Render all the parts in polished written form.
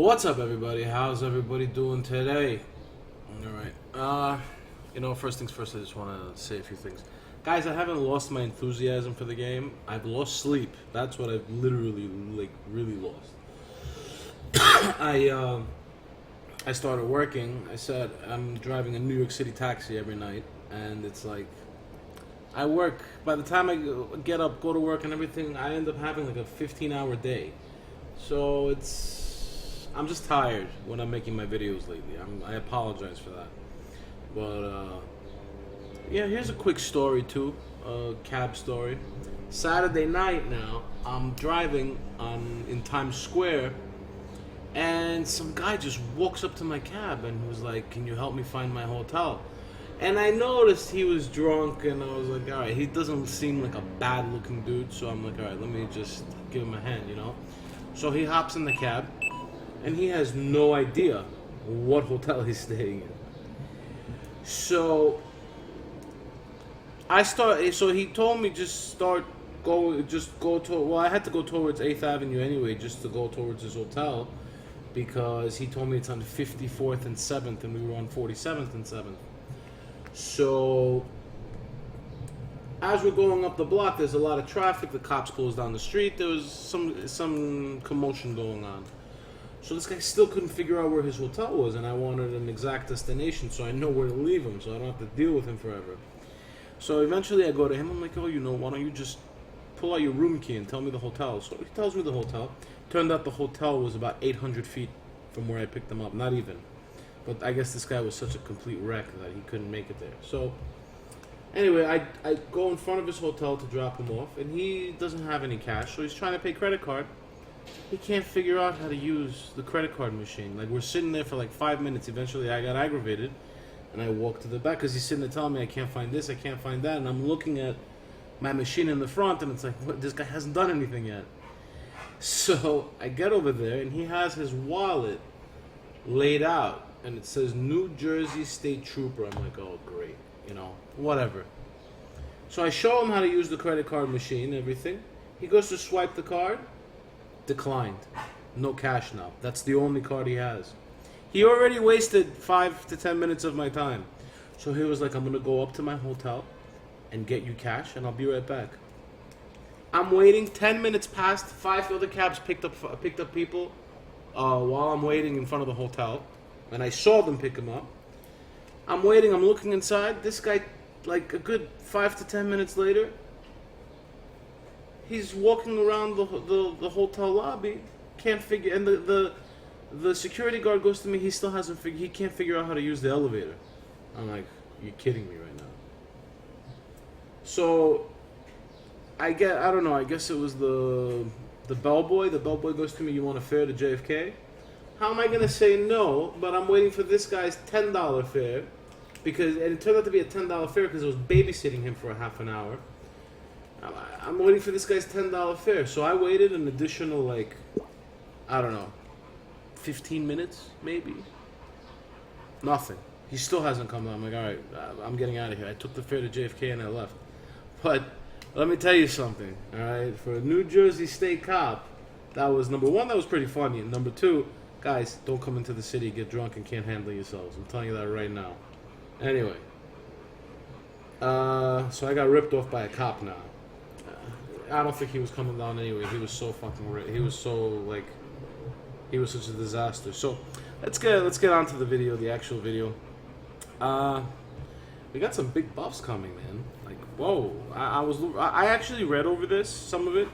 What's up, everybody? How's everybody doing today? All right. First things first, I just want to say a few things. Guys, I haven't lost my enthusiasm for the game. I've lost sleep. That's what I've literally, really lost. I started working. I said I'm driving a New York City taxi every night, and it's like I work. By the time I get up, go to work, and everything, I end up having like a 15-hour day. So I'm just tired when I'm making my videos lately. I apologize for that. But yeah, here's a quick story too, a cab story. Saturday night now, I'm driving in Times Square, and some guy just walks up to my cab and was like, "Can you help me find my hotel?" And I noticed he was drunk, and I was like, "All right, he doesn't seem like a bad-looking dude." So I'm like, "All right, let me just give him a hand." So he hops in the cab, and he has no idea what hotel he's staying in. So he told me I had to go towards 8th Avenue anyway, just to go towards his hotel, because he told me it's on 54th and 7th, and we were on 47th and 7th. So as we're going up the block, there's a lot of traffic. The cops closed down the street. There was some commotion going on. So this guy still couldn't figure out where his hotel was, and I wanted an exact destination so I know where to leave him, so I don't have to deal with him forever. So eventually I go to him. I'm like, why don't you just pull out your room key and tell me the hotel? So he tells me the hotel. Turned out the hotel was about 800 feet from where I picked him up. Not even. But I guess this guy was such a complete wreck that he couldn't make it there. So anyway, I go in front of his hotel to drop him off, and he doesn't have any cash, so he's trying to pay credit card. He can't figure out how to use the credit card machine. Like, we're sitting there for like 5 minutes. Eventually, I got aggravated, and I walked to the back because he's sitting there telling me I can't find this, I can't find that, and I'm looking at my machine in the front, and it's like, what? This guy hasn't done anything yet. So I get over there, and he has his wallet laid out, and it says New Jersey State Trooper. I'm like, oh, great, whatever. So I show him how to use the credit card machine and everything. He goes to swipe the card. Declined. No cash now. That's the only card he has. He already wasted 5 to 10 minutes of my time. So he was like, I'm going to go up to my hotel and get you cash, and I'll be right back. I'm waiting. 10 minutes passed. 5 other cabs picked up people while I'm waiting in front of the hotel. And I saw them pick him up. I'm waiting. I'm looking inside. This guy, like a good 5 to 10 minutes later, he's walking around the hotel lobby, can't figure, and the security guard goes to me. He still hasn't figured. He can't figure out how to use the elevator. I'm like, you're kidding me right now. So I don't know. I guess it was the bellboy. The bellboy goes to me. You want a fare to JFK? How am I gonna say no? But I'm waiting for this guy's $10 fare, and it turned out to be a $10 fare because I was babysitting him for a half an hour. I'm waiting for this guy's $10 fare. So I waited an additional, 15 minutes, maybe. Nothing. He still hasn't come out. I'm like, all right, I'm getting out of here. I took the fare to JFK and I left. But let me tell you something, all right? For a New Jersey State cop, that was, number one, that was pretty funny. And number two, guys, don't come into the city, get drunk, and can't handle yourselves. I'm telling you that right now. Anyway. So I got ripped off by a cop now. I don't think he was coming down anyway. He was so fucking. He was such a disaster. So let's get on to the video, the actual video. We got some big buffs coming, man. Like, whoa! I actually read over some of it,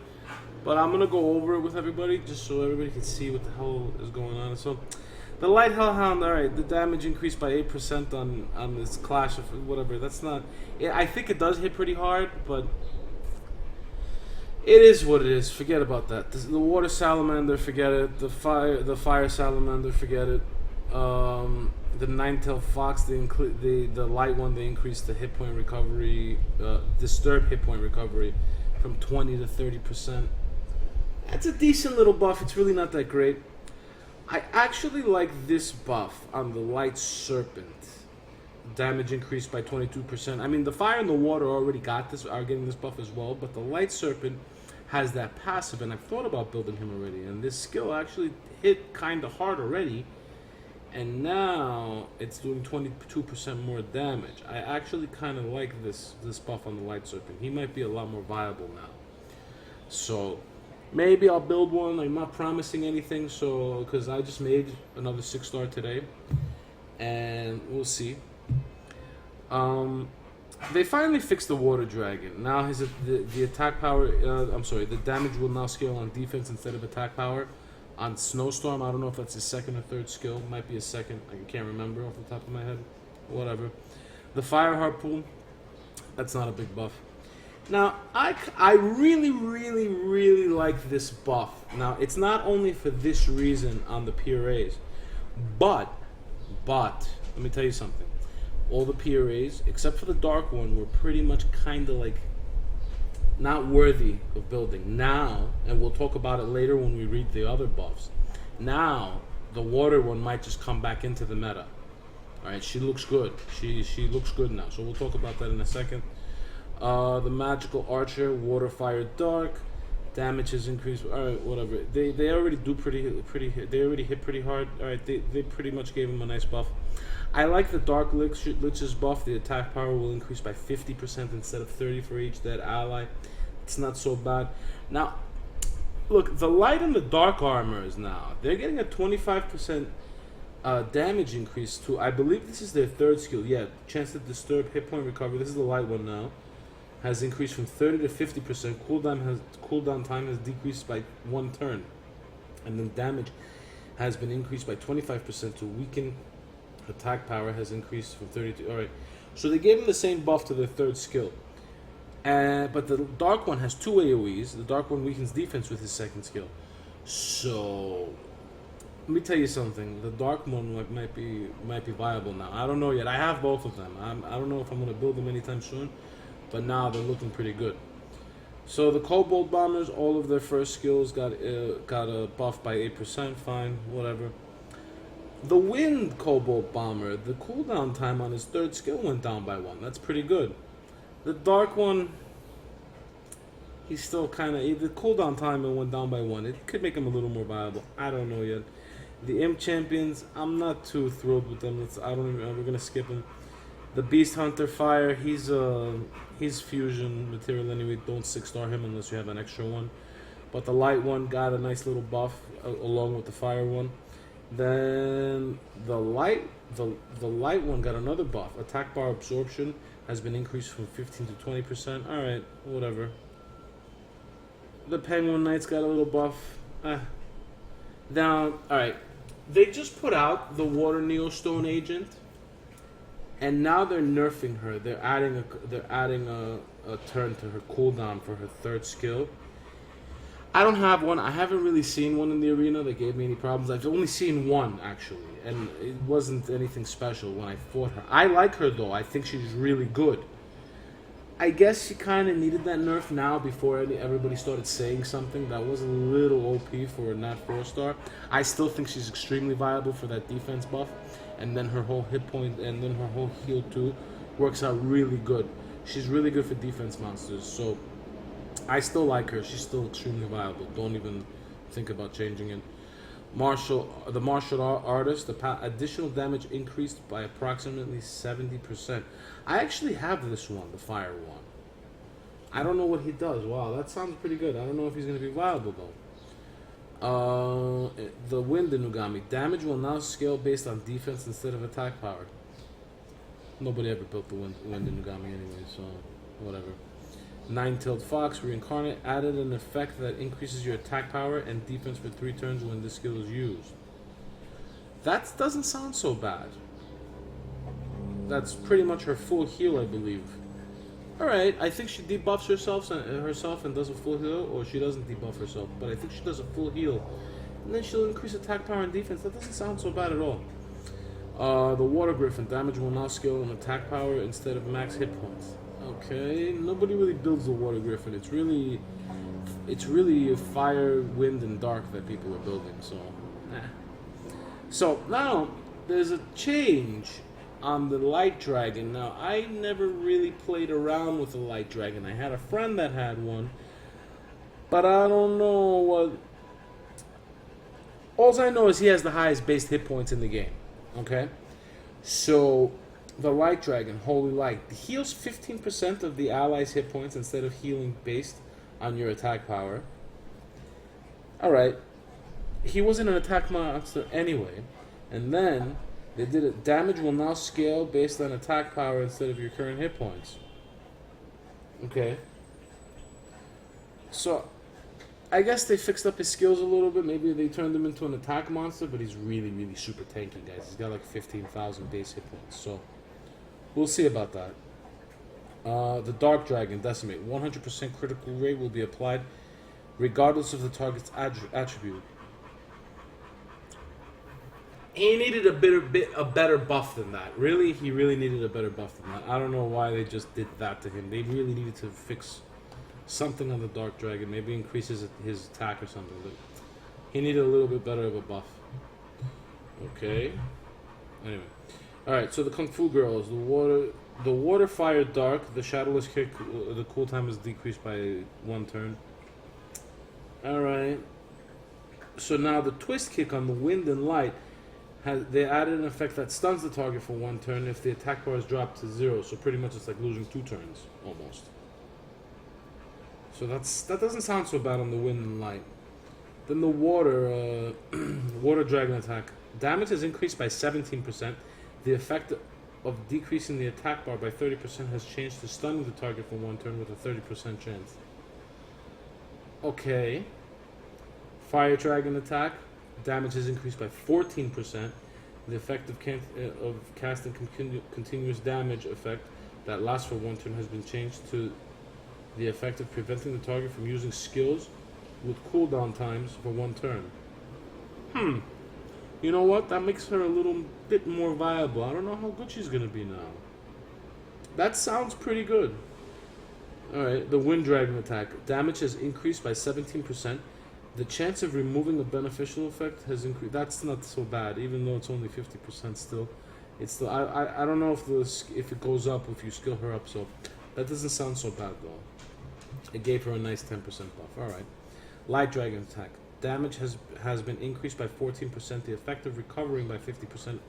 but I'm gonna go over it with everybody just so everybody can see what the hell is going on. So, the Light Hellhound. All right, the damage increased by 8% on this clash of whatever. That's not. I think it does hit pretty hard, but. It is what it is. Forget about that. The water salamander, forget it. The fire salamander, forget it. The nine-tailed fox, the light one, they increased the hit point recovery, disturbed hit point recovery, from 20 to 30%. That's a decent little buff. It's really not that great. I actually like this buff on the light serpent. Damage increased by 22%. I mean, the fire and the water already are getting this buff as well, but the light serpent has that passive, and I've thought about building him already. And this skill actually hit kind of hard already, and now it's doing 22% more damage. I actually kind of like this buff on the Light Serpent. He might be a lot more viable now. So maybe I'll build one. I'm not promising anything, so because I just made another 6-star today, and we'll see. They finally fixed the Water Dragon. Now the attack power. The damage will now scale on defense instead of attack power. On Snowstorm, I don't know if that's his second or third skill. Might be a second. I can't remember off the top of my head. Whatever. The Fire Harpoon. That's not a big buff. Now, I really, really, really like this buff. Now, it's not only for this reason on the PRAs, but, let me tell you something. All the PRAs, except for the Dark one, were pretty much kind of like not worthy of building. Now, and we'll talk about it later when we read the other buffs, now the Water one might just come back into the meta. Alright, she looks good. She looks good now, so we'll talk about that in a second. The Magical Archer, Water, Fire, Dark. Damage has increased. Alright, whatever. They already do they already hit pretty hard. Alright, they pretty much gave him a nice buff. I like the Dark Lich's buff. The attack power will increase by 50% instead of 30 for each dead ally. It's not so bad. Now, look, the Light and the Dark armors now, they're getting a 25% damage increase to, I believe this is their third skill. Yeah, chance to disturb, hit point recovery. This is the Light one now. Has increased from 30 to 50%. Cooldown time has decreased by 1 turn. And then damage has been increased by 25% to weaken. Attack power has increased from 30 to... Alright, so they gave him the same buff to their third skill. But the Dark one has 2 AoEs. The Dark one weakens defense with his second skill. So, let me tell you something. The Dark one might be viable now. I don't know yet. I have both of them. I don't know if I'm going to build them anytime soon. But now they're looking pretty good. So the Cobalt Bombers, all of their first skills got a buff by 8%. Fine, whatever. The Wind Cobalt Bomber, the cooldown time on his third skill went down by 1. That's pretty good. The Dark one, he's still kind of... The cooldown time went down by 1. It could make him a little more viable. I don't know yet. The Imp Champions, I'm not too thrilled with them. We're going to skip him. The Beast Hunter Fire, he's fusion material anyway. Don't 6-star him unless you have an extra one. But the Light one got a nice little buff along with the Fire one. Then the light one got another buff. Attack bar absorption has been increased from 15 to 20%. Alright, whatever. The Penguin Knights got a little buff. Now, alright. They just put out the Water Neostone Agent. And now they're nerfing her. They're adding a turn to her cooldown for her third skill. I don't have one. I haven't really seen one in the arena that gave me any problems. I've only seen one, actually. And it wasn't anything special when I fought her. I like her, though. I think she's really good. I guess she kind of needed that nerf now before everybody started saying something. That was a little OP for a not 4-star. I still think she's extremely viable for that defense buff. And then her whole hit point and then her whole heal, too, works out really good. She's really good for defense monsters. So I still like her. She's still extremely viable. Don't even think about changing it. The martial artist, the additional damage increased by approximately 70%. I actually have this one, the fire one. I don't know what he does. Wow, that sounds pretty good. I don't know if he's going to be viable, though. The Wind Inugami. Damage will now scale based on defense instead of attack power. Nobody ever built the Wind Inugami anyway, so whatever. Nine-tailed Fox, Reincarnate, added an effect that increases your attack power and defense for 3 turns when this skill is used. That doesn't sound so bad. That's pretty much her full heal, I believe. Alright, I think she debuffs herself and does a full heal, or she doesn't debuff herself, but I think she does a full heal. And then she'll increase attack power and defense. That doesn't sound so bad at all. The Water Griffin, damage will now scale on attack power instead of max hit points. Okay, nobody really builds the Water Griffin. It's really fire, wind, and dark that people are building, so... So, now, there's a change on the Light Dragon. Now, I never really played around with the Light Dragon. I had a friend that had one, But I don't know what. All I know is he has the highest base hit points in the game. Okay? So, the Light Dragon, Holy Light, heals 15% of the allies' hit points instead of healing based on your attack power. Alright. He wasn't an attack monster anyway. And then, they did it. Damage will now scale based on attack power instead of your current hit points. Okay. So, I guess they fixed up his skills a little bit. Maybe they turned him into an attack monster, but he's really, really super tanky, guys. He's got like 15,000 base hit points. So, we'll see about that. The Dark Dragon, Decimate. 100% critical rate will be applied regardless of the target's attribute. He needed a better buff than that. Really, he really needed a better buff than that. I don't know why they just did that to him. They really needed to fix something on the Dark Dragon. Maybe increases his attack or something. But he needed a little bit better of a buff. Okay. Anyway. Alright, so the Kung Fu Girls. The water, fire, dark. The shadowless kick, the cooltime is decreased by 1 turn. Alright. So now the twist kick on the wind and light. They added an effect that stuns the target for 1 turn if the attack bar is dropped to 0. So pretty much it's like losing 2 turns, almost. So that doesn't sound so bad on the wind and light. Then the water, water dragon attack. Damage is increased by 17%. The effect of decreasing the attack bar by 30% has changed to stunning the target for 1 turn with a 30% chance. Okay. Fire dragon attack. Damage is increased by 14%. The effect of casting continuous damage effect that lasts for 1 turn has been changed to the effect of preventing the target from using skills with cooldown times for 1 turn. You know what? That makes her a little bit more viable. I don't know how good she's gonna be now. That sounds pretty good. Alright, the Wind Dragon attack. Damage has increased by 17%. The chance of removing a beneficial effect has increased. That's not so bad, even though it's only 50% still. It's still. I don't know if it goes up if you skill her up. So that doesn't sound so bad though. It gave her a nice 10% buff. All right. Light Dragon attack. Damage has been increased by 14%. The effect of recovering by 50%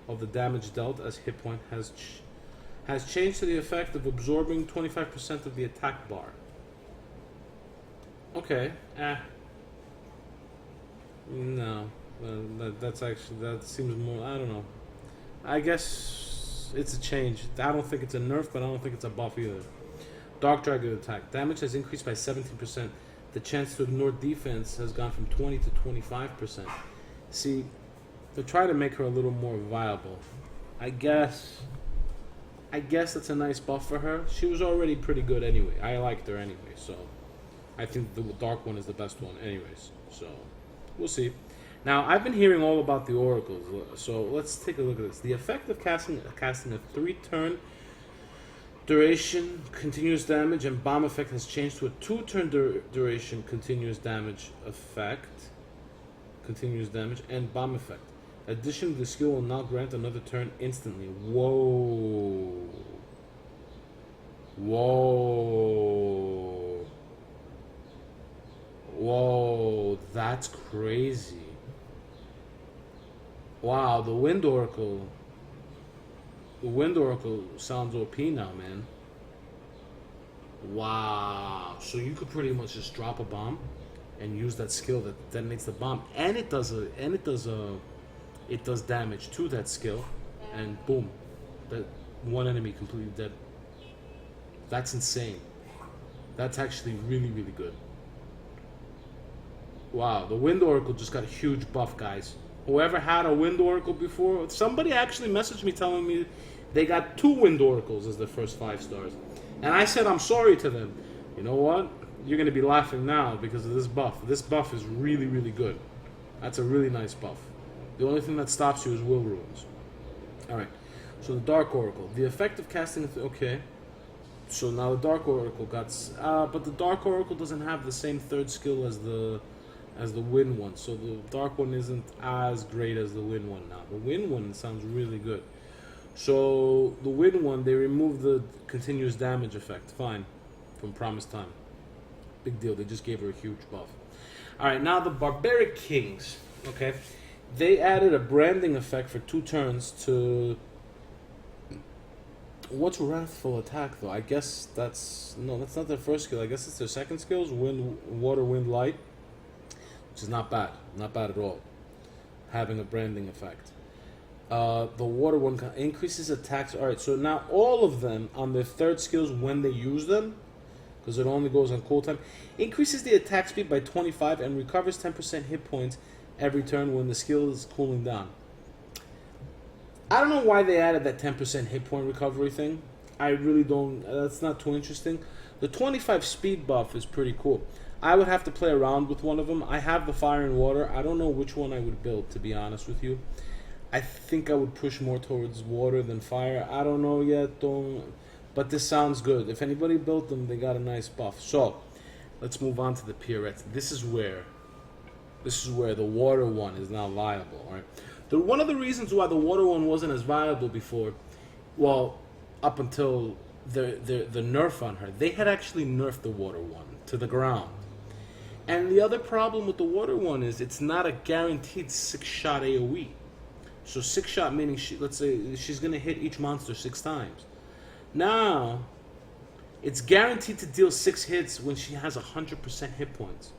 of the damage dealt as hit point has changed to the effect of absorbing 25% of the attack bar. Okay. No, that seems more. I don't know. I guess it's a change. I don't think it's a nerf, but I don't think it's a buff either. Dark Dragon attack. Damage has increased by 17%. The chance to ignore defense has gone from 20 to 25%. See, to try to make her a little more viable. I guess that's a nice buff for her. She was already pretty good anyway. I liked her anyway, so I think the dark one is the best one anyways. So we'll see. Now, I've been hearing all about the oracles, so let's take a look at this. The effect of casting a 3-turn duration continuous damage and bomb effect has changed to a 2-turn duration continuous damage effect. Continuous damage and bomb effect. Addition to the skill will now grant another turn instantly. Whoa. Whoa. Whoa, that's crazy. Wow, the Wind Oracle. The Wind Oracle sounds OP now, man. Wow. So you could pretty much just drop a bomb and use that skill that detonates the bomb, and it does damage to that skill, and boom, that one enemy completely dead. That's insane. That's actually really, really good. Wow, the Wind Oracle just got a huge buff, guys. Whoever had a Wind Oracle before, somebody actually messaged me telling me they got 2 Wind Oracles as their first 5 stars. And I said I'm sorry to them. You know what? You're going to be laughing now because of this buff. This buff is really, really good. That's a really nice buff. The only thing that stops you is Will Ruins. Alright, so the Dark Oracle. The effect of casting... Okay. So now the Dark Oracle got... but the Dark Oracle doesn't have the same 3rd skill as the Wind one. So the Dark one isn't as great as the Wind one now. The Wind one sounds really good. So the Wind one, they removed the continuous damage effect. Fine. From Promised Time. Big deal. They just gave her a huge buff. All right, now the Barbaric Kings. Okay, they added a branding effect for 2 turns to. What's Wrathful Attack though? I guess that's not their first skill. I guess it's their second skills: Wind, Water, Wind, Light, which is not bad. Not bad at all. Having a branding effect. The water one increases attacks. Alright, so now all of them on their third skills when they use them, because it only goes on cooltime, increases the attack speed by 25 and recovers 10% hit points every turn when the skill is cooling down. I don't know why they added that 10% hit point recovery thing. I really don't. That's not too interesting. The 25 speed buff is pretty cool. I would have to play around with one of them. I have the fire and water. I don't know which one I would build, to be honest with you. I think I would push more towards water than fire. I don't know yet, but this sounds good. If anybody built them, they got a nice buff. So, let's move on to the Pierrettes. This is where the water one is now viable. All right. One of the reasons why the water one wasn't as viable before, well, up until the nerf on her, they had actually nerfed the water one to the ground. And the other problem with the water one is it's not a guaranteed 6-shot AoE. So 6-shot meaning, let's say she's going to hit each monster 6 times. Now, it's guaranteed to deal 6 hits when she has 100% hit points.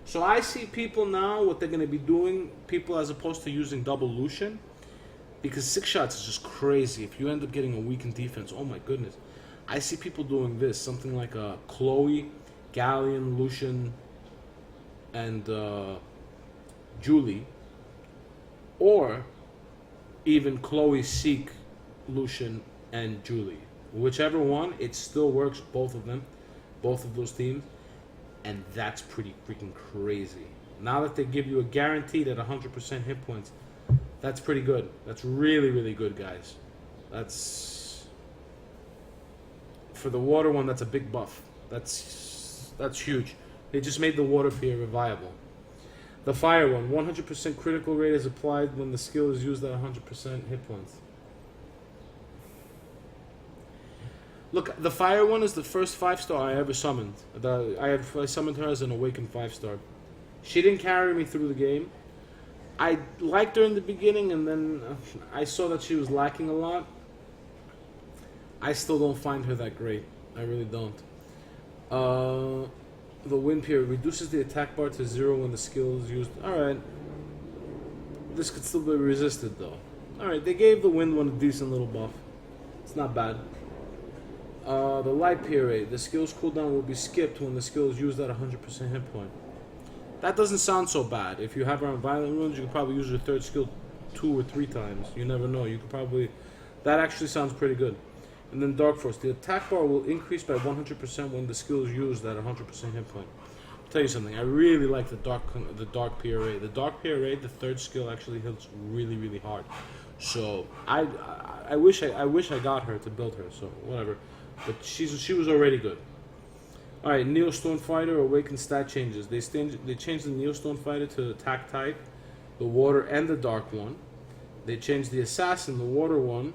So I see people now, what they're going to be doing, people as opposed to using double Lucian, because 6 shots is just crazy. If you end up getting a weakened defense, oh my goodness. I see people doing this, something like a Chloe, Galleon, Lucian, and Julie, or even Chloe, Seek, Lucian, and Julie. Whichever one, it still works, both of them, both of those teams, and that's pretty freaking crazy. Now that they give you a guaranteed at 100% hit points, that's pretty good. That's really, really good, guys. That's... For the water one, that's a big buff. That's huge. They just made the water Pierre viable. The fire one, 100% critical rate is applied when the skill is used at 100% hit points. Look, the fire one is the first 5-star I ever summoned. I summoned her as an awakened 5-star. She didn't carry me through the game. I liked her in the beginning, and then I saw that she was lacking a lot. I still don't find her that great. I really don't. The wind period reduces the attack bar to 0 when the skill is used. Alright. This could still be resisted, though. Alright, they gave the wind one a decent little buff. It's not bad. The light period. The skill's cooldown will be skipped when the skill is used at 100% hit point. That doesn't sound so bad. If you have her on violent runes, you could probably use your third skill 2 or 3 times. You never know. You could probably... That actually sounds pretty good. And then Dark Force. The attack bar will increase by 100% when the skill is used at 100% hit point. I'll tell you something. I really like the Dark PRA. The Dark PRA, the third skill, actually hits really, really hard. So I wish I got her to build her. So whatever. But she was already good. All right, Neostone Fighter Awakened stat changes. They changed the Neostone Fighter to attack type, the water and the dark one. They changed the Assassin, the water one,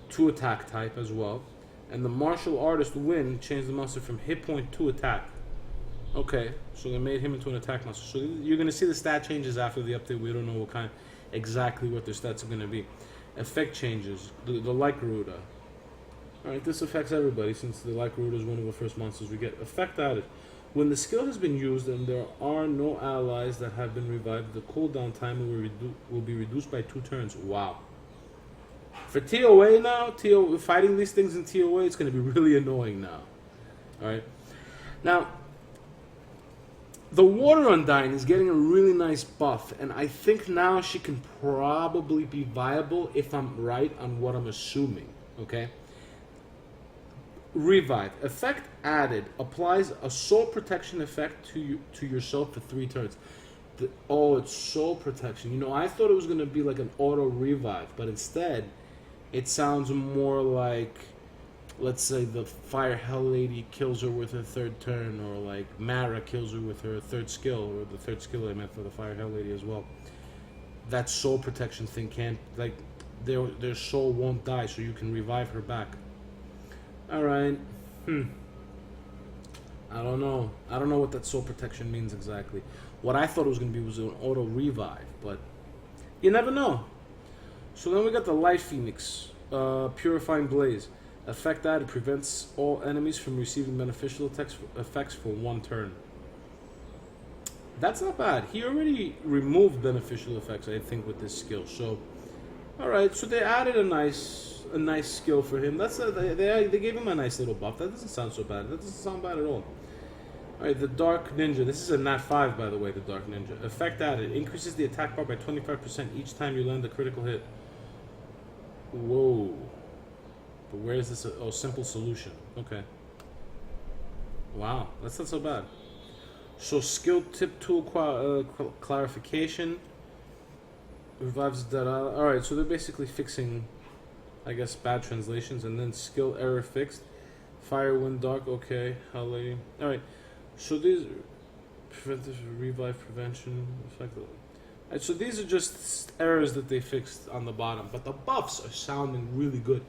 to attack type as well. And the Martial Artist Wind changed the monster from hit point to attack. Okay, so they made him into an attack monster. So you're going to see the stat changes after the update. We don't know exactly what their stats are going to be. Effect changes. The Light Garuda. Alright, this affects everybody since the Light Garuda is one of the first monsters we get. Effect added. When the skill has been used and there are no allies that have been revived, the cooldown time will be reduced by 2 turns. Wow. For TOA now, fighting these things in TOA, it's going to be really annoying now. Alright. Now, the Water Undying is getting a really nice buff, and I think now she can probably be viable if I'm right on what I'm assuming. Okay? Revive. Effect added. Applies a soul protection effect to yourself for 3 turns. It's soul protection. You know, I thought it was going to be like an auto revive, but instead, it sounds more like, let's say the Fire Hell Lady kills her with her 3rd turn, or like Mara kills her with her 3rd skill, or the 3rd skill I meant for the Fire Hell Lady as well. That soul protection thing can't, like, their soul won't die, so you can revive her back. Alright. I don't know. I don't know what that soul protection means exactly. What I thought it was going to be was an auto revive, but you never know. So then we got the Light Phoenix, Purifying Blaze. Effect that, it prevents all enemies from receiving beneficial effects for 1 turn. That's not bad. He already removed beneficial effects, I think, with this skill. So, all right. So they added a nice skill for him. They gave him a nice little buff. That doesn't sound so bad. That doesn't sound bad at all. All right, the Dark Ninja. This is a Nat 5, by the way. The Dark Ninja. Effect added, increases the attack bar by 25% each time you land a critical hit. Whoa. But where is this? Oh, simple solution. Okay. Wow, that's not so bad. So skill tip tool clarification revives that. All right, so they're basically fixing, I guess, bad translations, and then skill error fixed. Fire, wind, dark. Okay, how lady. All right, so these preventive revive prevention effective. Right, so these are just errors that they fixed on the bottom, but the buffs are sounding really good.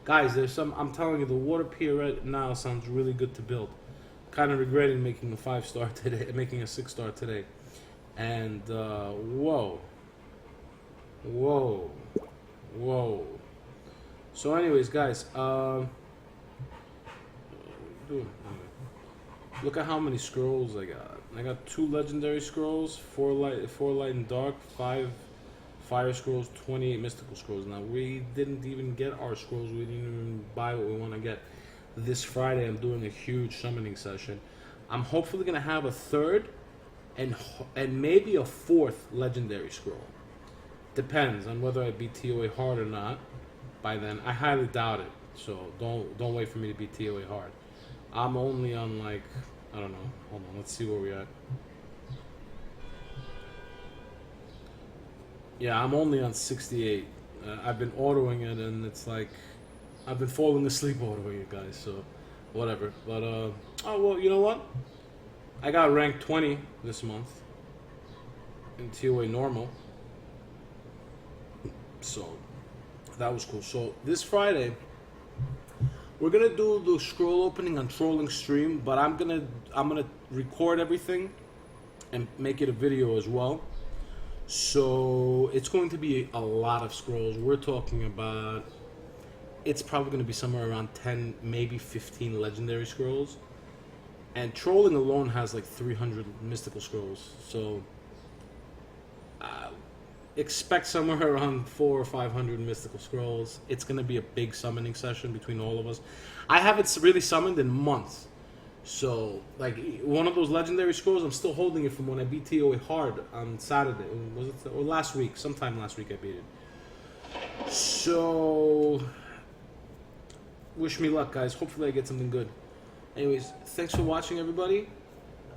Guys, there's some, I'm telling you, the water pirouette now sounds really good to build. Kind of regretting making a 5-star today, making a 6-star today. And, whoa. So anyways, guys, look at how many scrolls I got. I got 2 legendary scrolls, 4 light and dark, 5 fire scrolls, 28 mystical scrolls. Now, we didn't even get our scrolls. We didn't even buy what we want to get. This Friday, I'm doing a huge summoning session. I'm hopefully going to have a 3rd and maybe a 4th legendary scroll. Depends on whether I beat TOA hard or not by then. I highly doubt it. So don't wait for me to beat TOA hard. I'm only on, like, I don't know. Hold on, let's see where we're at. Yeah, I'm only on 68. I've been autoing it, and it's like I've been falling asleep autoing it, guys. So whatever. But oh well, you know what? I got ranked 20 this month in TOA normal, so that was cool. So this Friday, we're gonna do the scroll opening on Trolling Stream, but I'm gonna record everything and make it a video as well. So it's going to be a lot of scrolls. We're talking about, it's probably going to be somewhere around 10, maybe 15 legendary scrolls. And Trolling alone has like 300 mystical scrolls. So expect somewhere around 400 or 500 mystical scrolls. It's going to be a big summoning session between all of us. I haven't really summoned in months. So, like, one of those legendary scrolls, I'm still holding it from when I beat TOA hard on Saturday. Was it, or last week? Sometime last week I beat it. So, wish me luck, guys. Hopefully I get something good. Anyways, thanks for watching, everybody.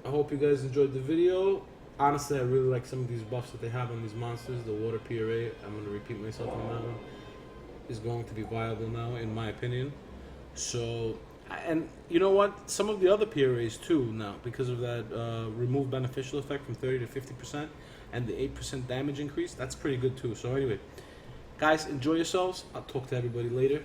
I hope you guys enjoyed the video. Honestly, I really like some of these buffs that they have on these monsters. The water PRA, I'm going to repeat myself on that one, is going to be viable now, in my opinion. So, and you know what? Some of the other PRAs too now, because of that remove beneficial effect from 30 to 50% and the 8% damage increase, that's pretty good too. So anyway, guys, enjoy yourselves. I'll talk to everybody later.